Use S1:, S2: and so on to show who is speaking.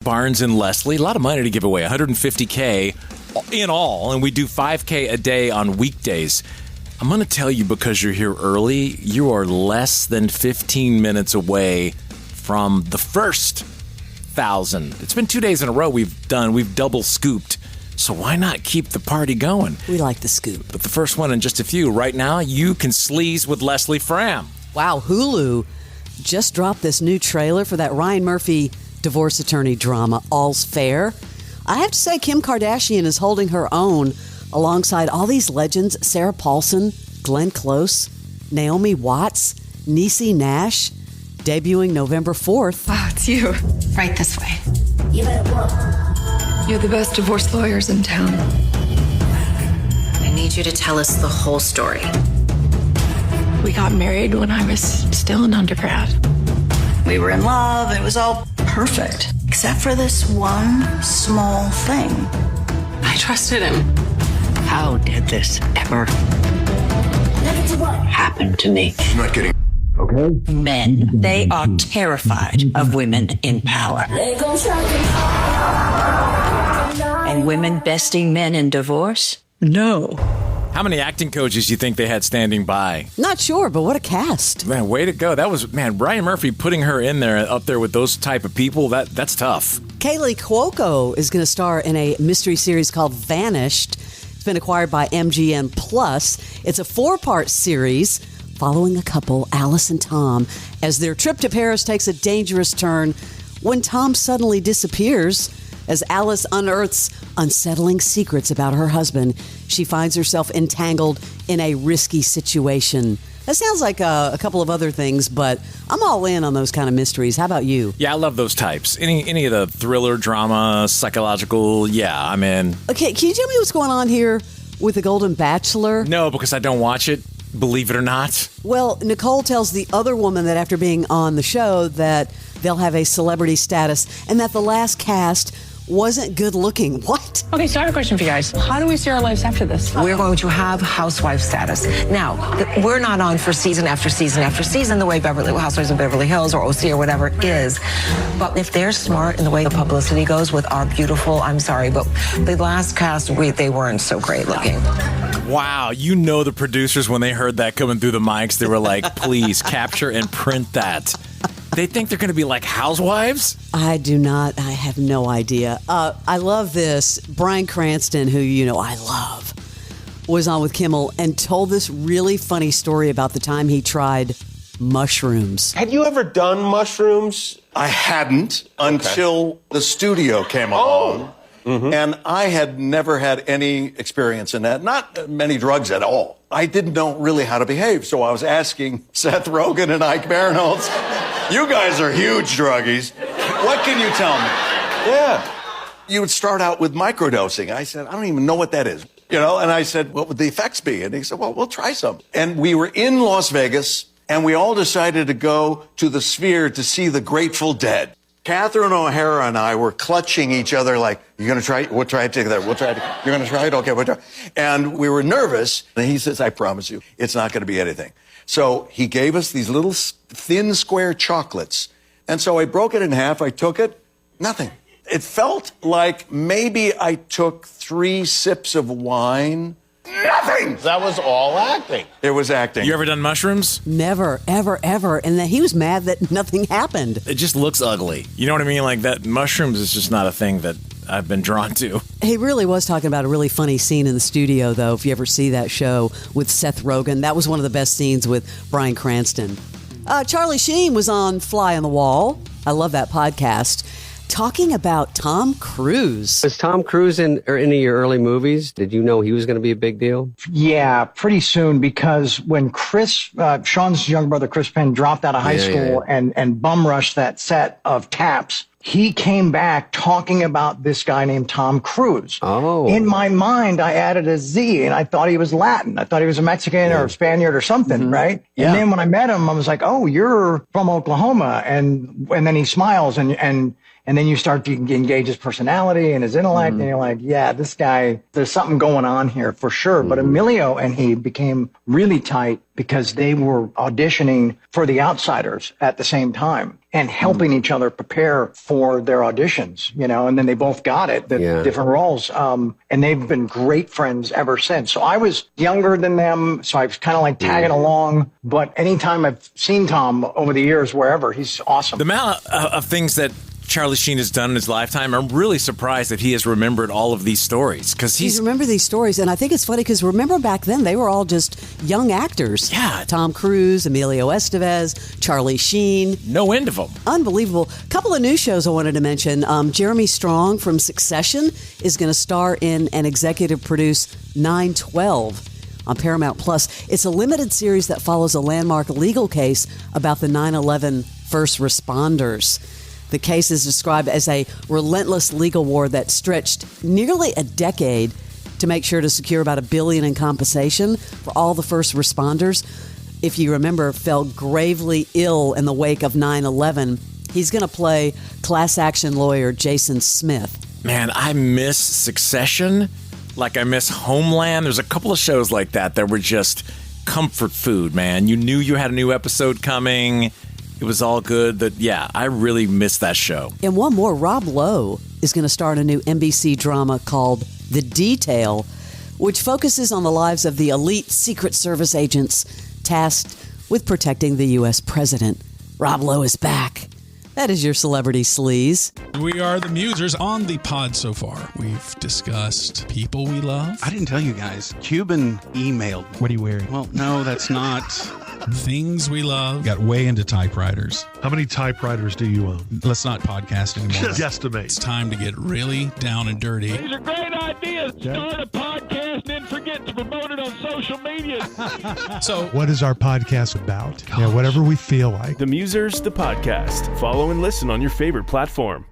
S1: Barnes and Leslie, a lot of money to give away, $150K in all, and we do $5K a day on weekdays. I'm going to tell you, because you're here early, you are less than 15 minutes away from the first 1,000. It's been 2 days in a row we've double scooped. So why not keep the party going?
S2: We like the scoop.
S1: But the first one in just a few. Right now, you can sleaze with Leslie Fram.
S2: Wow, Hulu just dropped this new trailer for that Ryan Murphy divorce attorney drama, All's Fair. I have to say, Kim Kardashian is holding her own alongside all these legends: Sarah Paulson, Glenn Close, Naomi Watts, Niecy Nash, debuting November 4th.
S3: Wow, it's you. Right this way. You're the best divorce lawyers in town.
S4: I need you to tell us the whole story.
S3: We got married when I was still an undergrad.
S5: We were in love. It was all perfect, except for this one small thing.
S4: I trusted him.
S6: How did this ever happen to me?
S7: I'm not kidding. Okay.
S6: Men, they are terrified of women in power. And women besting men in divorce? No.
S1: How many acting coaches do you think they had standing by?
S2: Not sure, but what a cast.
S1: Man, way to go. That was, Ryan Murphy putting her in there, up there with those type of people, that's tough.
S2: Kaylee Cuoco is going to star in a mystery series called Vanished. It's been acquired by MGM Plus. It's a 4-part series following a couple, Alice and Tom, as their trip to Paris takes a dangerous turn when Tom suddenly disappears. As Alice unearths unsettling secrets about her husband, she finds herself entangled in a risky situation. That sounds like a couple of other things, but I'm all in on those kind of mysteries. How about you?
S1: Yeah, I love those types. Any of the thriller, drama, psychological, yeah, I'm in.
S2: Okay, can you tell me what's going on here with The Golden Bachelor?
S1: No, because I don't watch it, believe it or not.
S2: Well, Nicole tells the other woman that after being on the show that they'll have a celebrity status and that the last cast wasn't good looking. What?
S8: Okay, so I have a question for you guys. How do we see our lives after this?
S9: We're going to have housewife status. Now, we're not on for season after season after season the way Housewives of Beverly Hills or OC or whatever is. But if they're smart in the way the publicity goes with our beautiful, I'm sorry, but the last cast, they weren't so great looking.
S1: Wow, you know the producers, when they heard that coming through the mics, they were like, please capture and print that. They think they're going to be like housewives?
S2: I do not. I have no idea. I love this. Bryan Cranston, who I love, was on with Kimmel and told this really funny story about the time he tried mushrooms.
S7: Had you ever done mushrooms?
S10: I hadn't until the studio came along. Mm-hmm. And I had never had any experience in that, not many drugs at all. I didn't know really how to behave, so I was asking Seth Rogen and Ike Barinholtz, you guys are huge druggies. What can you tell me? Yeah. You would start out with microdosing. I said, I don't even know what that is. And I said, what would the effects be? And he said, well, we'll try some. And we were in Las Vegas, and we all decided to go to the Sphere to see the Grateful Dead. Catherine O'Hara and I were clutching each other like, you're going to try it? We'll try it together. We'll try it. You're going to try it? Okay, we'll try it. And we were nervous. And he says, I promise you, it's not going to be anything. So he gave us these little thin square chocolates. And so I broke it in half. I took it. Nothing. It felt like maybe I took 3 sips of wine. Nothing!
S7: That was all acting.
S10: It was acting.
S1: You ever done mushrooms?
S2: Never, ever, ever. And then he was mad that nothing happened.
S1: It just looks ugly. You know what I mean? Like that mushrooms is just not a thing that I've been drawn to.
S2: He really was talking about a really funny scene in the studio, though, if you ever see that show with Seth Rogen. That was one of the best scenes with Bryan Cranston. Charlie Sheen was on Fly on the Wall. I love that podcast. Talking about Tom Cruise.
S11: Was Tom Cruise in any of your early movies? Did you know he was going to be a big deal?
S12: Yeah, pretty soon, because when Sean's younger brother, Chris Penn, dropped out of high school and bum rushed that set of Taps, he came back talking about this guy named Tom Cruise.
S11: Oh.
S12: In my mind, I added a Z, and I thought he was Latin. I thought he was a Mexican or a Spaniard or something, right? Yeah. And then when I met him, I was like, oh, you're from Oklahoma. And then he smiles, and And then you start to engage his personality and his intellect, and you're like, yeah, this guy, there's something going on here for sure. But Emilio and he became really tight because they were auditioning for The Outsiders at the same time and helping each other prepare for their auditions, and then they both got it, the different roles. And they've been great friends ever since. So I was younger than them, so I was kind of like tagging along. But anytime I've seen Tom over the years, wherever, he's awesome.
S1: The amount of things that Charlie Sheen has done in his lifetime, I'm really surprised that he has remembered all of these stories, because he's
S2: remembered these stories. And I think it's funny because remember back then they were all just young actors.
S1: Yeah.
S2: Tom Cruise, Emilio Estevez, Charlie Sheen.
S1: No end of them.
S2: Unbelievable. Couple of new shows I wanted to mention. Jeremy Strong from Succession is going to star in and executive produce 9/12 on Paramount Plus. It's a limited series that follows a landmark legal case about the 9/11 first responders. The case is described as a relentless legal war that stretched nearly a decade to make sure to secure about $1 billion in compensation for all the first responders. If you remember, fell gravely ill in the wake of 9/11. He's going to play class action lawyer Jason Smith.
S1: Man, I miss Succession like I miss Homeland. There's a couple of shows like that were just comfort food, man. You knew you had a new episode coming. It was all good. I really miss that show.
S2: And one more, Rob Lowe is going to start a new NBC drama called The Detail, which focuses on the lives of the elite Secret Service agents tasked with protecting the U.S. president. Rob Lowe is back. That is your Celebrity Sleaze.
S13: We are the musers on the pod so far. We've discussed people we love.
S14: I didn't tell you guys. Cuban emailed.
S13: What are you wearing?
S14: Well, no, that's not.
S13: Things we love. Got way into typewriters.
S15: How many typewriters do you own?
S13: Let's not podcast anymore.
S15: Just guesstimate.
S13: It's time to get really down and dirty.
S16: These are great ideas. Start a podcast and then forget to promote it on social media.
S13: So,
S15: what is our podcast about? Yeah, whatever we feel like.
S17: The Musers, the podcast. Follow and listen on your favorite platform.